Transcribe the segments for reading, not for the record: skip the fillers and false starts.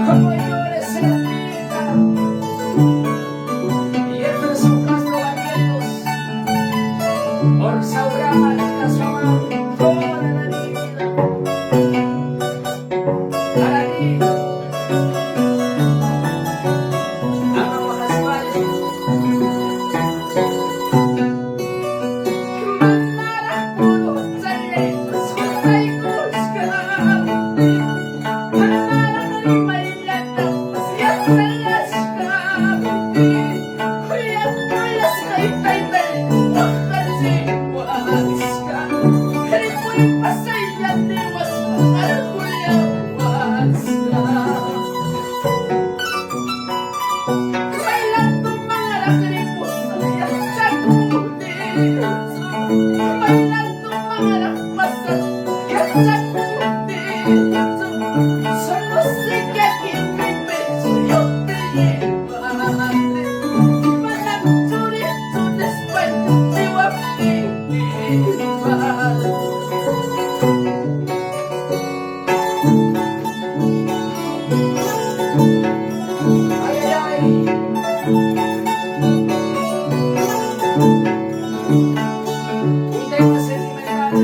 Como llores en la vida, Yeferson, Castro, por Saurama, Castro, toda la vida, para ti, ama makaswal, manarap puno sa lengkos, kulay kuskan, manarap limay latang, masiyat sa laskam, kuyat mulas kay taybay, wakal siwas ka, halipoy pasay latiwas, alkuyawas ka. Kailan tumangalak ripos sayang sa kulit, kailan tumangalak pasat yan sa kulit, solo sé que aquí mi pecho yo te llevaré, manang churito después de guapinipas. Ay, ay, ay. Un tema sentimental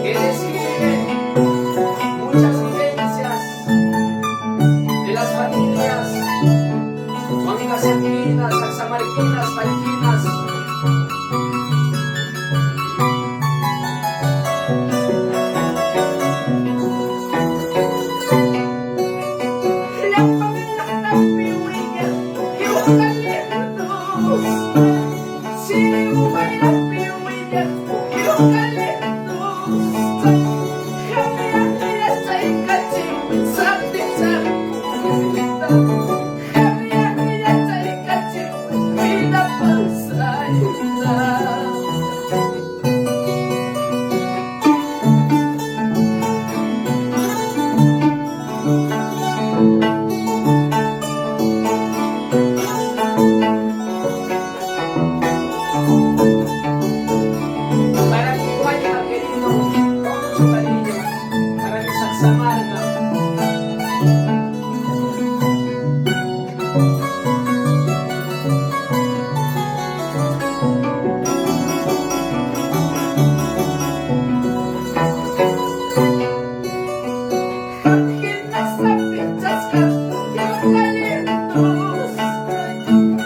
que describe muchas vivencias de las familias Huaynas, Arquinas, Saxamarquinas, Palquinas. Yang pangalak piwinya, yung kalindos. Sino may napiwinya, yung kalindos. Kami ang nilasay kaching, sakti-sakti. Kami ang nilasay kaching, pinapasay na. Para mi Huayno querido, con mucho cariño, para mi Saxamarga. Akin nasa pitas ka, yung kalindos.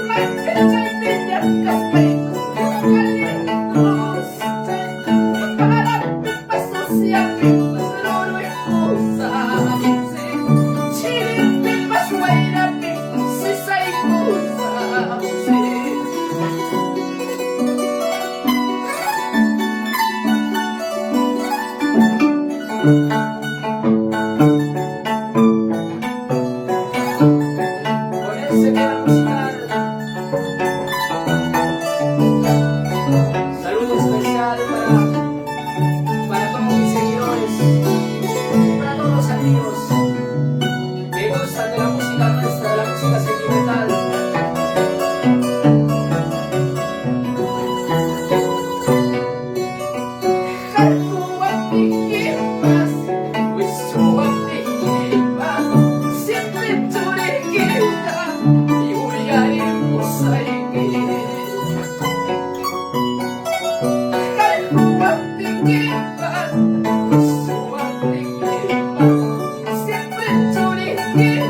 May pitsay binyak kaspay, yung kalindos. Parang pipasos yakin, mas loloy ko sa isip. Siling pipas may napik, sisay ko sa isip. Con ese tema musical, saludo especial para todos mis seguidores y para todos los amigos que gustan de la música nuestra, de la música sentimental. Kalkuwat pikipas, wisuwat pikipas, siempre turikita, iuyayin mo sa ingin. Kalkuwat pikipas, wisuwat pikipas, siempre turikita.